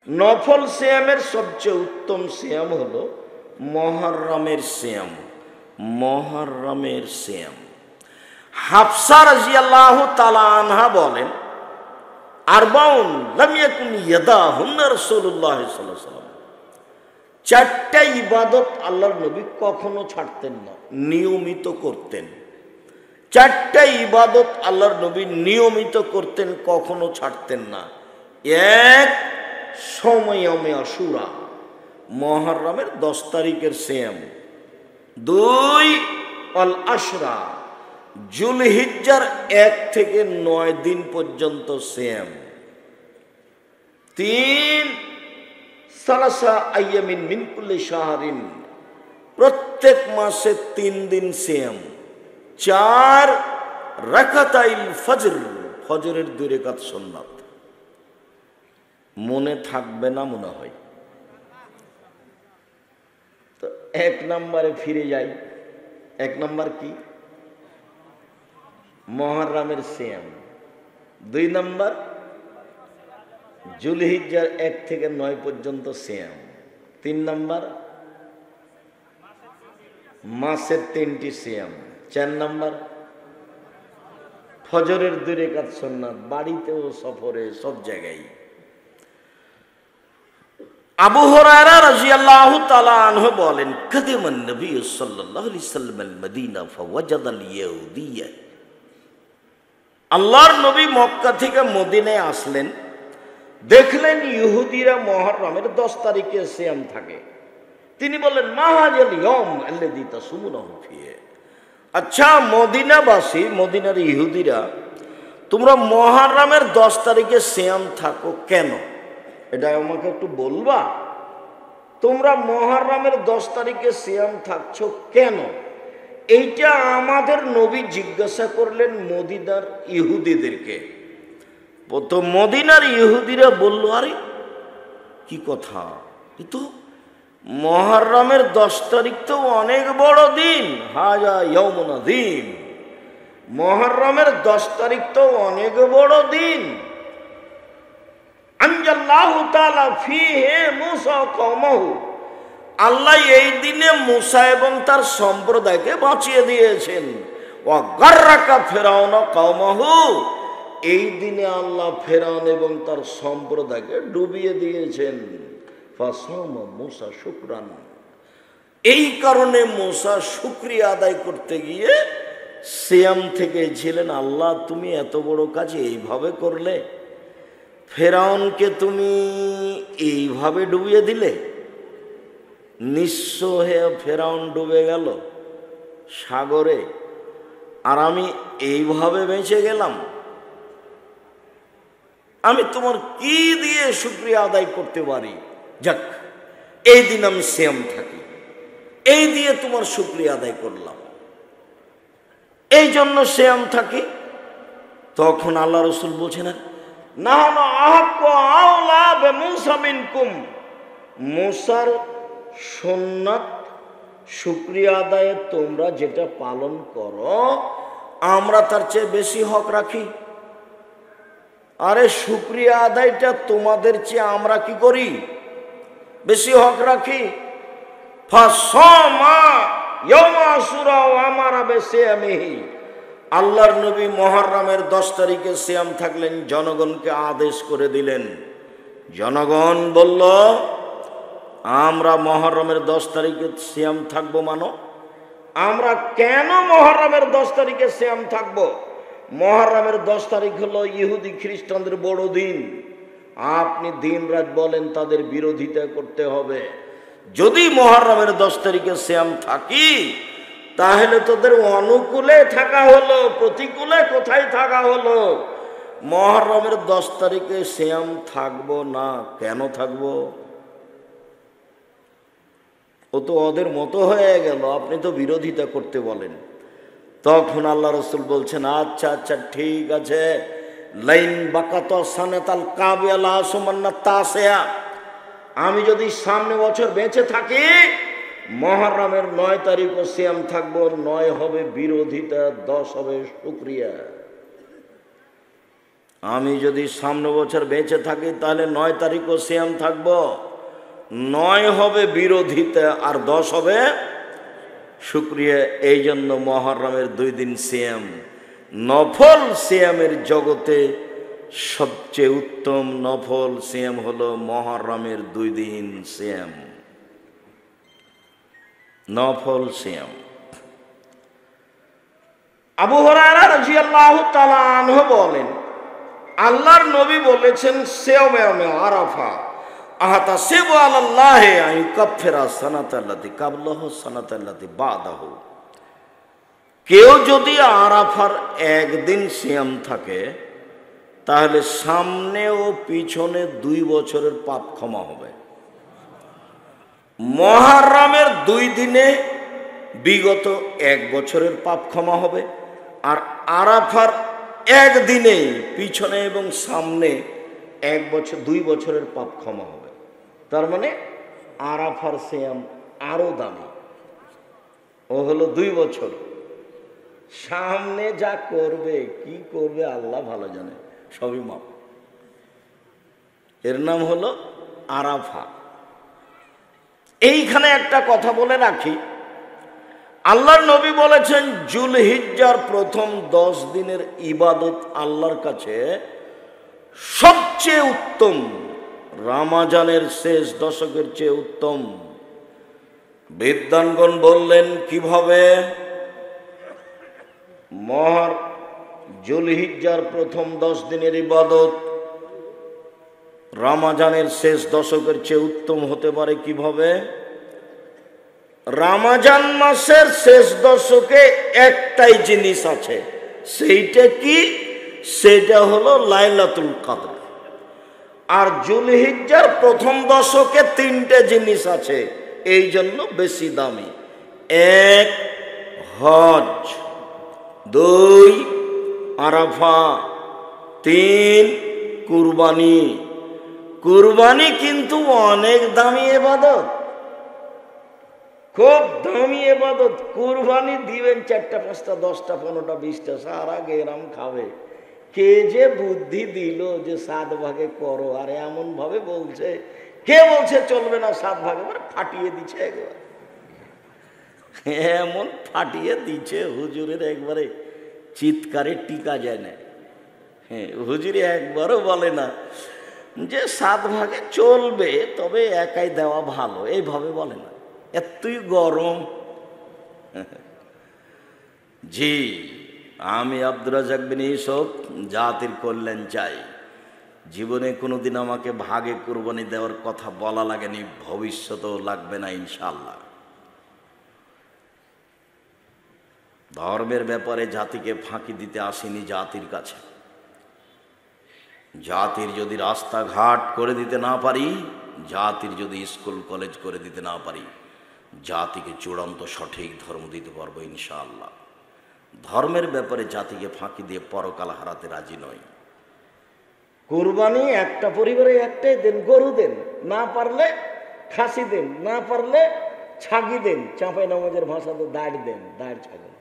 নফল সিয়ামের সবচেয়ে উত্তম সিয়াম হলো মুহররমের সিয়াম। মুহররমের সিয়াম। হাফসা রাদিয়াল্লাহু তাআলা আনহা বলেন, আরবাউন লাম ইয়াকুন ইয়াদাহুন্না রাসূলুল্লাহ সাল্লাল্লাহু আলাইহি ওয়াসাল্লাম, চারটা ইবাদত আল্লাহর নবী কখনো ছাড়তেন না, নিয়মিত করতেন। চারটা ইবাদত আল্লাহর নবী নিয়মিত করতেন, কখনো ছাড়তেন না। এক, সময়ামে আশুরা, মুহররমের 10 তারিখের সিয়াম। 2, আল আশরা, যুলহিজ্জার 1 থেকে 9 দিন পর্যন্ত সিয়াম। 3, সালাসা আইয়ামিন মিন কুল্লি শাহরিন, প্রত্যেক মাসে 3 দিন সিয়াম। 4, রাকাতাইল ফজর, ফজরের 2 রাকাত সুন্নাত। মনে থাকবে না মনে হয়। তো 1 নম্বরে ফিরে যাই। 1 নম্বর কি? মুহররমের সিয়াম। 2 নম্বর যুলহিজ্জার 1 থেকে 9 পর্যন্ত সিয়াম। 3 নম্বর মাসের 3টি সিয়াম। 4 নম্বর ফজরের 2 রাকাত সুন্নাত, বাড়িতেও সফরে সব জায়গায়। আবু হুরায়রা রাদিয়াল্লাহু তাআলা আনহু বলেন, কাদিমান নবী সাল্লাল্লাহু আলাইহি ওয়াসাল্লাম আল মদিনা ফাওয়াজাদাল ইয়াহুদিয়া, আল্লাহর নবী মক্কা থেকে মদিনায় আসলেন, দেখলেন ইহুদিরা মুহররমের 10 তারিখে সিয়াম থাকে। তিনি বললেন, মা হাযাল ইয়াউম আল্লাযী তাসুমুনাহু ফিহি, আচ্ছা মদিনাবাসী, মদিনার ইহুদিরা, তোমরা মুহররমের 10 তারিখে সিয়াম থাকো কেন? এটা আমাকে একটু বলবা, তোমরা মুহররমের 10 তারিখে সিয়াম থাকছো কেন? এইটা আমাদের নবী জিজ্ঞাসা করলেন মদিনার ইহুদিদেরকে। তো মদিনার ইহুদিরা বলল, আরে কি কথা, কিন্তু মুহররমের 10 তারিখ তো অনেক বড় দিন, হাজা ইয়াউমুন আযীম, মুহররমের 10 তারিখ তো অনেক বড় দিন। আনজাল্লাহু তাআলা ফীহি মূসা ওয়া কওমাহু, আল্লাহ এই দিনে মূসা এবং তার সম্প্রদায়কে বাঁচিয়ে দিয়েছেন। ওয়া গাররাকা ফিরআউন ওয়া কওমাহু, এই দিনে আল্লাহ ফিরআউন এবং তার সম্প্রদায়কে ডুবিয়ে দিয়েছেন। ফাসামা মূসা শুকরান, এই কারণে মূসা শুকরিয়া আদায় করতে গিয়ে সিয়াম থেকে ছিলেন। আল্লাহ তুমি এত বড় কাজ এইভাবে করলে, ফিরআউনকে তুমি এইভাবে ডুবিয়ে দিলে, নিঃস্ব হয়ে ফিরআউন ডুবে গেল সাগরে, আর আমি এইভাবে বেঁচে গেলাম। আমি তোমার কি দিয়ে শুকরিয়া আদায় করতে পারি? যাক, এই দিন আমি সিয়াম থাকি, এই দিয়ে তোমার শুকরিয়া আদায় করলাম, এই জন্য সিয়াম থাকি। তখন আল্লাহ রাসূল বলছেন, নাহনু আহাক্কু আওলা বিমূসা মিনকুম, মূসার সুন্নাত শুকরিয়া আদায়ে তোমরা যেটা পালন করো, আমরা তার চেয়ে বেশি হক রাখি। আরে শুকরিয়া আদায়টা তোমাদের চেয়ে আমরা কি করি? বেশি হক রাখি। ফাসামা ইয়াউমা আশুরা ওয়া আমারা বিসিয়ামিহি, আল্লাহর নবী মুহররমের 10 তারিখে সিয়াম থাকলেন, জনগণকে আদেশ করে দিলেন। জনগণ বলল, আমরা মুহররমের 10 তারিখে সিয়াম থাকবো। মানো, আমরা কেন মুহররমের 10 তারিখে সিয়াম থাকবো? মুহররমের 10 তারিখ হলো ইহুদি খ্রিস্টানদের বড় দিন। আপনি দিন রাত বলেন তাদের বিরোধিতা করতে হবে। যদি মুহররমের 10 তারিখে সিয়াম থাকি, তাহলে তোদের অনুকূলে থাকা হলো, প্রতিকূলে কোথায় থাকা হলো? মুহররমের 10 তারিখে সিয়াম থাকবো না। কেন থাকবো? ও তো ওদের মতো হয়ে গেল, আপনি তো বিরোধিতা করতে বলেন। তখন আল্লাহ রাসূল বলছেন, আচ্ছা আচ্ছা ঠিক আছে, লাইন বাকাত সানাতাল কাবিলা সুমান্না তাসিয়া, আমি যদি সামনে বছর বেঁচে থাকি, মুহররমের 9 তারিখও সিয়াম থাকবো। 9 হবে বিরোধিতা, 10 হবে শুকরিয়া। আমি যদি সামনে বছর বেঁচে থাকি তাহলে 9 তারিখও সিয়াম থাকবো। 9 হবে বিরোধিতা আর 10 হবে শুকরিয়া। এই জন্য মুহররমের 2 দিন সিয়াম। নফল সিয়ামের জগতে সবচেয়ে উত্তম নফল সিয়াম হলো মুহররমের 2 দিন সিয়াম, নফল সিয়াম। আবু হুরায়রা রাদিয়াল্লাহু তাআলা আনহু বলেন, আল্লাহর নবী বলেছেন, সিয়ামে আরাফা আহতাসিবু আলাল্লাহি আন ইউকাফিরা সানাতাল্লাতি ক্বাবলাহু সানাতাল্লাতি বাদাহু। কেউ যদি আরাফার একদিন সিয়াম থাকে তাহলে সামনে ও পিছনে 2 বছরের পাপ ক্ষমা হবে। মুহররমের 2 দিনে বিগত 1 বছরের পাপ ক্ষমা হবে, আর আরাফার একদিনে পিছনে এবং সামনে 2 বছরের পাপ ক্ষমা হবে। তার মানে আরাফার সিয়াম আরো দামি, ও হলো 2 বছর। সামনে যা করবে কি করবে আল্লাহ ভালো জানে, সবই মাপ। এর নাম হলো আরাফা। এইখানে একটা কথা বলে রাখি, আল্লাহর নবী বলেছেন জুলহিজ্জার প্রথম 10 দিনের ইবাদত আল্লাহর কাছে সবচেয়ে উত্তম, রমজানের শেষ দশকের চেয়ে উত্তম। বিদ্বানগণ বললেন কিভাবে? জুলহিজ্জার প্রথম 10 দিনের ইবাদত রমজানের শেষ দশকের চেয়ে উত্তম হতে পারে কিভাবে? রমজান মাসের শেষ দশকে একটাই জিনিস আছে, সেইটা কি? সেটা হলো লাইলাতুল কদর। আর জুলহিজ্জার প্রথম দশকে 3টে জিনিস আছে, এই জন্য বেশি দামি। 1 হজ, 2 আরাফা, 3 কুরবানি। কুরবানি কিন্তু অনেক দামি ইবাদত, খুব দামি ইবাদত। কুরবানি দিবেন 4টা 5টা 10টা 15টা 20টা, সারা গেরাম খাবে। কে যে বুদ্ধি দিল যে 7 ভাগে করো, আর এমন ভাবে বলছে, কে বলছে চলবে না 7 ভাগে, মানে ফাটিয়ে দিচ্ছে একবার, এমন ফাটিয়ে দিচ্ছে হুজুরের একবারে চিৎকারে টিকা যায় না। হ্যাঁ, হুজুরে একবারও বলে না যে 7 ভাগে চলবে, তবে একাই দেওয়া ভালো, এইভাবে বলে না। এতই গরম। জি, আমি আব্দুর রাজ্জাক বিন ইউসুফ জাতির কল্যাণ চাই। জীবনে কোনোদিন আমাকে ভাগে কুরবানি দেওয়ার কথা বলা লাগেনি, ভবিষ্যতেও লাগবে না ইনশাআল্লাহ। ধর্মের ব্যাপারে জাতিকে ফাঁকি দিতে আসেনি জাতির কাছে। জাতির যদি রাস্তাঘাট করে দিতে না পারি, জাতির যদি স্কুল কলেজ করে দিতে না পারি, জাতিকে চূড়ান্ত সঠিক ধর্ম দিতে পারবো ইনশাআল্লাহ। ধর্মের ব্যাপারে জাতিকে ফাঁকি দিয়ে পরকাল হারাতে রাজি নয়। কুরবানি একটা পরিবারে একটাই দেন, গরু দেন, না পারলে খাসি দেন, না পারলে ছাগি দেন, চাঁপাই নামাজের ভাষাতে দাঁড় দেন, দাঁড় ছাগল।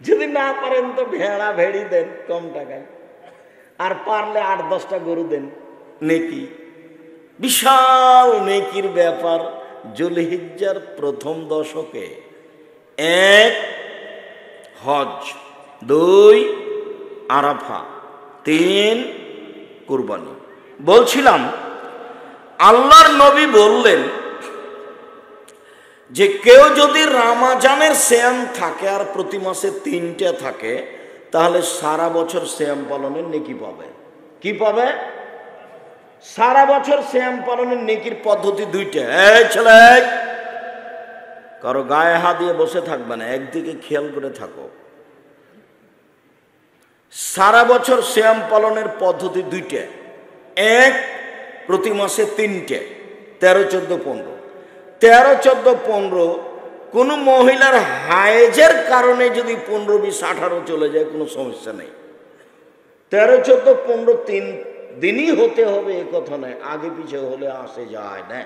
যদি না পারেন তো ভেড়া ভেড়ি দেন কম টাকায়, আর পারলে 8-10টা গরু দেন। নেকি, বিশাল নেকির ব্যাপার। জুলহিজ্জার প্রথম দশকে 1 হজ, 2 আরাফা, 3 কুরবানি। বলছিলাম আল্লাহর নবী বললেন যে কেউ যদি রমজানের সিয়াম থাকে আর প্রতি মাসে 3টে থাকে, তাহলে সারা বছর সিয়াম পালনের নেকি পাবে। কি পাবে? সারা বছর সিয়াম পালনের নেকির পদ্ধতি 2টা। এই ছেলে, কারো গায়ে হাত দিয়ে বসে থাকবে না, একদিকে খেয়াল করে থাকো। সারা বছর সিয়াম পালনের পদ্ধতি 2টা। 1, প্রতি মাসে 3টে, 13, 14, 15। 13, 14, 15 কোনো মহিলার হায়েজের কারণে যদি 15, 20, 18 চলে যায় কোনো সমস্যা নেই। 13, 14, 15 3 দিনই হতে হবে এ কথা নয়, আগে পিছে হলে আসে যায় না।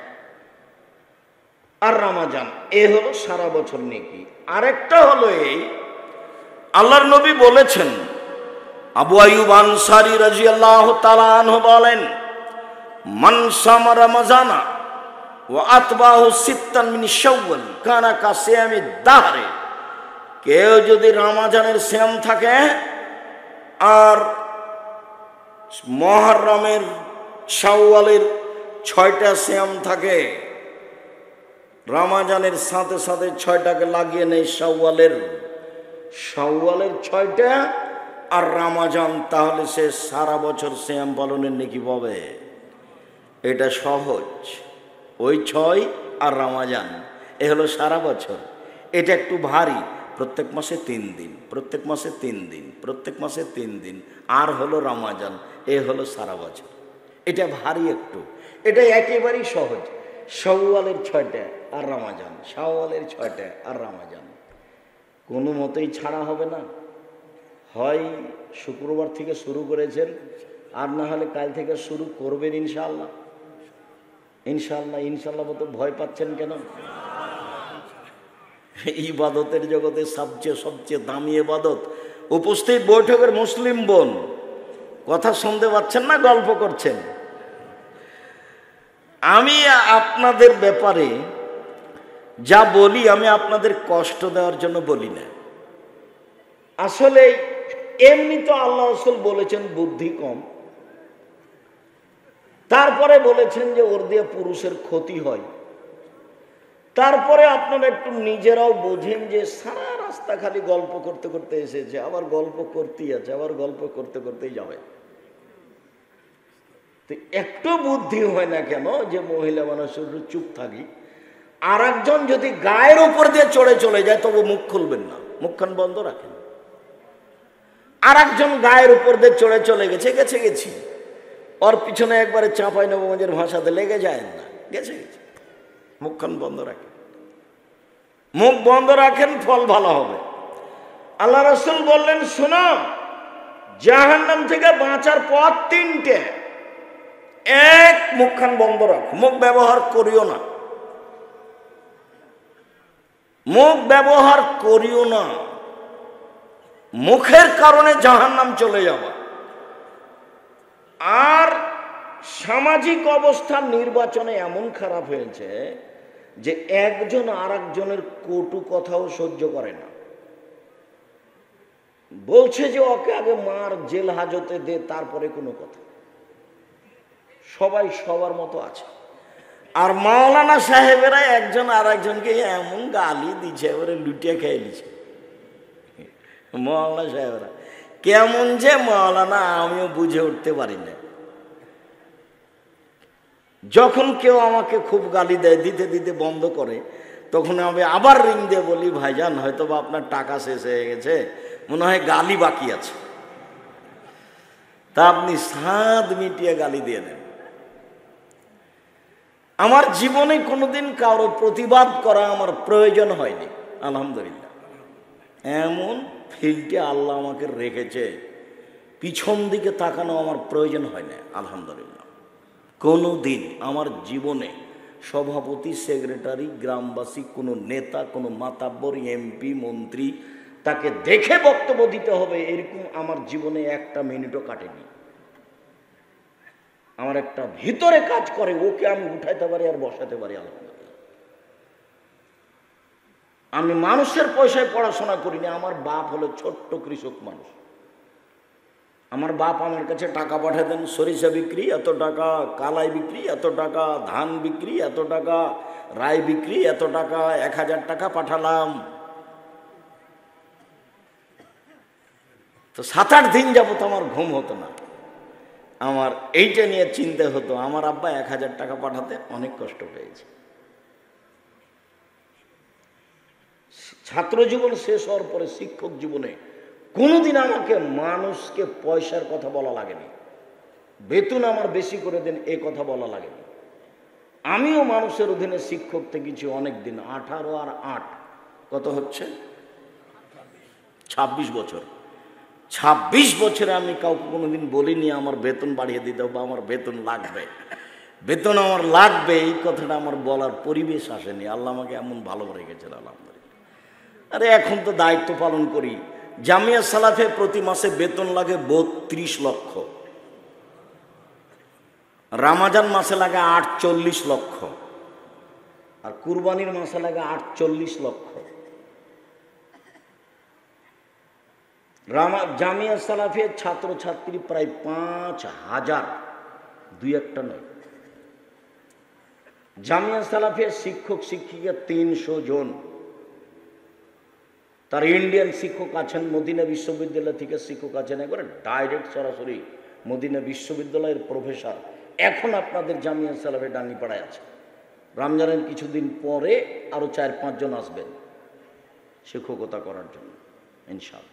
আর রমজান এ হলো সারা বছর নেকি। আরেকটা হলো এই, আল্লাহর নবী বলেছেন আবু আইয়ুব আনসারী রাদিয়াল্লাহু তাআলা আনহু বলেন, মান সামা রমাজানা ওয়া আতবাহু সিত্তান মিন শাওয়াল কানা কাসিয়ামি দাহরে, কেউ যদি রমজানের সিয়াম থাকে আর মুহররমের শাওয়ালের 6টা সিয়াম থাকে, রমজানের সাথে সাথে 6টাকে লাগিয়ে নেই শাওয়ালের 6টা আর রমজান, তাহলে সে সারা বছর সিয়াম পালনের নেকি পাবে। এটা সহজ, ওই 6 আর রমজান এ হলো সারা বছর। এটা একটু ভারী, প্রত্যেক মাসে 3 দিন, প্রত্যেক মাসে 3 দিন, প্রত্যেক মাসে 3 দিন, আর হলো রমজান, এ হলো সারা বছর। এটা ভারী একটু, এটা একেবারেই সহজ। শাওয়ালের 6টা আর রমজান, শাওয়ালের 6টা আর রমজান, কোনো মতেই ছাড়া হবে না। হয় শুক্রবার থেকে শুরু করেছেন, আর না হলে কাল থেকে শুরু করবেন ইনশাআল্লাহ। ইনশাআল্লাহ ইনশাআল্লাহ মতো ভয় পাচ্ছেন কেন? ইবাদতের জগতে সবচেয়ে দামি ইবাদত। উপস্থিত বৈঠকের মুসলিম বোন, কথা শুনতে পাচ্ছেন না গল্প করছেন? আমি আপনাদের ব্যাপারে যা বলি, আমি আপনাদের কষ্ট দেওয়ার জন্য বলি না। আসলে এমনি তো আল্লাহ রাসূল বলেছেন বুদ্ধি কম, তারপরে বলেছেন যে ওর দিয়ে পুরুষের ক্ষতি হয়। তারপরে আপনারা একটু নিজেরাও বোঝেন যে সারা রাস্তা খালি গল্প করতে করতে এসেছে, আবার গল্প করতেই আছে, আবার গল্প করতে করতেই যাবে। তো একটু বুদ্ধি হয় না কেন যে মহিলা মানুষের চুপ থাকি, আর একজন যদি গায়ের উপর দিয়ে চড়ে চলে যায় তবে মুখ খুলবেন না, মুখখান বন্ধ রাখেন। আর একজন গায়ের উপর দিয়ে চড়ে চলে গেছি, ওর পিছনে একবারে চাঁপাই নবগঞ্জের ভাষাতে লেগে যায় না, গেছে, মুখখান বন্ধ রাখেন। মুখ বন্ধ রাখেন, ফল ভালো হবে। আল্লাহ রাসূল বললেন, শোনো, জাহান্নাম থেকে বাঁচার পথ 3টে। এক, মুখখান বন্ধ রাখো, মুখ ব্যবহার করিও না, মুখ ব্যবহার করিও না। মুখের কারণে জাহান্নাম চলে যাবে। আর সামাজিক অবস্থা নির্বাচনে এমন খারাপ হয়েছে যে একজন আর একজনের কটু কথাও সহ্য করে না। বলছে যে ওকে আগে মার, জেল হাজতে দে, তারপরে কোনো কথা। সবাই সবার মতো আছে। আর মাওলানা সাহেবেরা একজন আর একজনকে এমন গালি দিচ্ছে, এবারে লুটিয়ে খেয়ে নিচ্ছে। মাওলানা সাহেবরা কেমন যে মাওলানা আমিও বুঝে উঠতে পারি না। যখন কেউ আমাকে খুব গালি দেয়, দিতে দিতে বন্ধ করে, তখন আমি আবার রিং দিয়ে বলি, ভাইজান হয়তো বা আপনার টাকা শেষ হয়ে গেছে, মনে হয় গালি বাকি আছে, তা আপনি স্বাদ মিটিয়ে গালি দিয়ে দেন। আমার জীবনে কোনোদিন কারো প্রতিবাদ করা আমার প্রয়োজন হয়নি, আলহামদুলিল্লাহ। এমন ফিল্ডে আল্লাহ আমাকে রেখেছে, পিছন দিকে তাকানো আমার প্রয়োজন হয় না, আলহামদুলিল্লাহ। কোনো দিন আমার জীবনে সভাপতি, সেক্রেটারি, গ্রামবাসী, কোনো নেতা, কোনো মাতাব্বর, এমপি, মন্ত্রী, তাকে দেখে বক্তব্য দিতে হবে এরকম আমার জীবনে একটা মিনিটও কাটেনি। আমার একটা ভিতরে কাজ করে, ওকে আমি উঠাইতে পারি আর বসাতে পারি, আলহামদুলিল্লাহ। আমি মানুষের পয়সায় পড়াশোনা করিনি। আমার বাপ হলো ছোট্ট কৃষক মানুষ। আমার বাপ আমার কাছে টাকা পাঠাতেন, সরিষা বিক্রি এত টাকা, কালাই বিক্রি এত টাকা, ধান বিক্রি এত টাকা, রাই বিক্রি এত টাকা, 1000 টাকা পাঠালাম। তো 7-8 দিন যাবত আমার ঘুম হতো না, আমার এইটা নিয়ে চিন্তা হতো। আমার আব্বা 1000 টাকা পাঠাতে অনেক কষ্ট পেয়েছে। ছাত্র জীবন শেষ হওয়ার পরে শিক্ষক জীবনে কোনোদিন আমাকে মানুষকে পয়সার কথা বলা লাগেনি, বেতন আমার বেশি করে দেন এ কথা বলা লাগেনি। আমিও মানুষের অধীনে শিক্ষক থেকেছি অনেক দিন। 18 আর 8 কত হচ্ছে? 26 বছর। 26 বছরে আমি কাউকে কোনোদিন বলিনি আমার বেতন বাড়িয়ে দিতে হবে, আমার বেতন লাগবে, বেতন আমার লাগবে, এই কথাটা আমার বলার পরিবেশ আসেনি। আল্লাহ আমাকে এমন ভালো রেখেছেন, আলহামদুলিল্লাহ। আরে এখন তো দায়িত্ব পালন করি, জামিয়া সালাফে প্রতি মাসে বেতন লাগে ৩২ লক্ষ, রামাজান মাসে লাগে ৪৮ লক্ষ, আর কুরবানির মাসে লাগে ৪৮ লক্ষ। জামিয়া সালাফের ছাত্রছাত্রী প্রায় ৫,০০০, দুই একটা নয়। জামিয়া সালাফের শিক্ষক শিক্ষিকা ৩০০ জন। তার ইন্ডিয়ান শিক্ষক আছেন, মদিনা বিশ্ববিদ্যালয় থেকে শিক্ষক আছেন, একবারে ডাইরেক্ট সরাসরি মদিনা বিশ্ববিদ্যালয়ের প্রফেসর। এখন আপনাদের জামিয়া সালাফে ডাঙ্গিপাড়ায় আছে। রমজানের কিছুদিন পরে আরো ৪-৫ জন আসবেন শিক্ষকতা করার জন্য ইনশাআল্লাহ।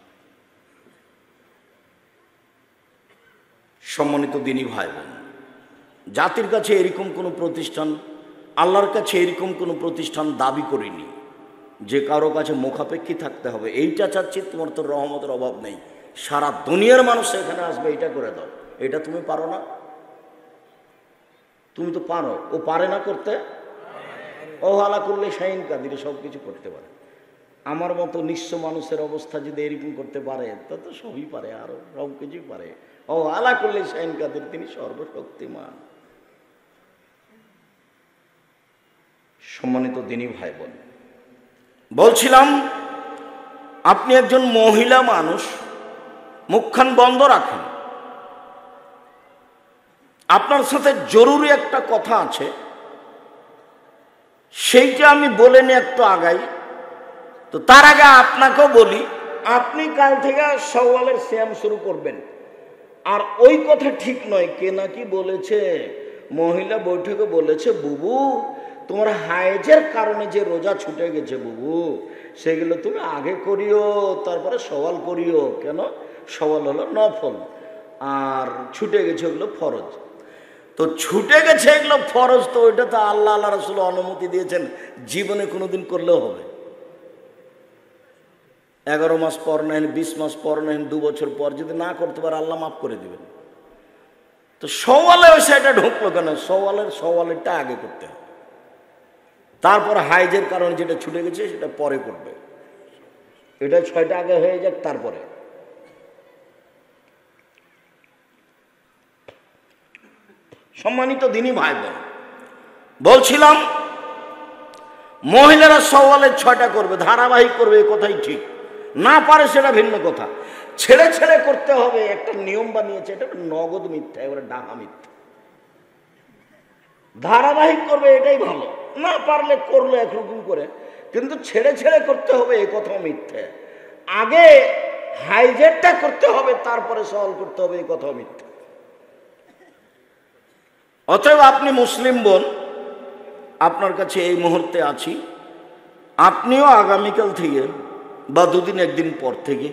সম্মানিত দিনী ভাই বোন, জাতির কাছে এরকম কোনো প্রতিষ্ঠান, আল্লাহর কাছে এরকম কোনো প্রতিষ্ঠান দাবি করিনি যে কারো কাছে মুখাপেক্ষী থাকতে হবে। এইটা চাচ্ছি, তোমার তো রহমতের অভাব নেই, সারা দুনিয়ার মানুষ এখানে আসবে, এটা করে দাও। এটা তুমি পারো না? তুমি তো পারো, ও পারে না করতে। ও হালা করলে শাহিন কাদির সব কিছু করতে পারে। আমার মতো নিঃস্ব মানুষের অবস্থা যদি এরকম করতে পারে, তা তো সবই পারে, আরো সব কিছুই পারে। ও আলা করলে শাহিন কাদির, তিনি সর্বশক্তিমান। সম্মানিত দিনী ভাই বোন, বলছিলাম আপনি একজন মহিলা মানুষ, মুখখান বন্ধ রাখেন। আপনার সাথে জরুরি একটা কথা আছে, সেইটা আমি বলে নিয়ে একটু আগাই। তো তার আগে আপনাকেও বলি, আপনি কাল থেকে সওয়ালের সিয়াম শুরু করবেন। আর ওই কথা ঠিক নয়, কে নাকি বলেছে, মহিলা বৈঠকে বলেছে, বুবু তোমার হায়েজের কারণে যে রোজা ছুটে গেছে বুবু, সেগুলো তুমি আগে করিও, তারপরে সওয়াল করিও। কেন? সওয়াল হলো নফল, আর ছুটে গেছে ওগুলো ফরজ। তো ছুটে গেছে এগুলো ফরজ, তো ওইটা তো আল্লাহ রাসূল অনুমতি দিয়েছেন, জীবনে কোনোদিন করলেও হবে। 11 মাস পর নেন, 20 মাস পর নেন, 2 বছর পর যদি না করতে পারে আল্লাহ মাফ করে দিবেন। তো সওয়ালে ওই সেটা ঢুকলো কেন? সওয়ালেরটা আগে করতে হবে, তারপর হাইজের কারণে যেটা ছুটে গেছে সেটা পরে করবে। এটা 6টা আগে হয়ে যাক, তারপরে। সম্মানিত দিনী ভাই বোন, বলছিলাম মহিলারা সওয়ালের 6টা করবে, ধারাবাহিক করবে, এই কথাই ঠিক। না পারে সেটা ভিন্ন কথা। ছেড়ে ছেড়ে করতে হবে, একটা নিয়ম বানিয়েছে, এটা নগদ মিথ্যা, এবারে ডাহা মিথ্যা। ধারাবাহিক করবে, এটাই ভালো। না পারলে করলো একরকম করে, কিন্তু ছেড়ে ছেড়ে করতে হবে, এই কথাও মিথ্যা। আগে হাইজেরটা করতে হবে, তারপরে সওয়াল করতে হবে, এই কথাও মিথ্যা। অতএব আপনি মুসলিম বোন, আপনার কাছে এই মুহূর্তে আছি, আপনিও আগামীকাল থেকে বা 2 দিন 1 দিন পর থেকে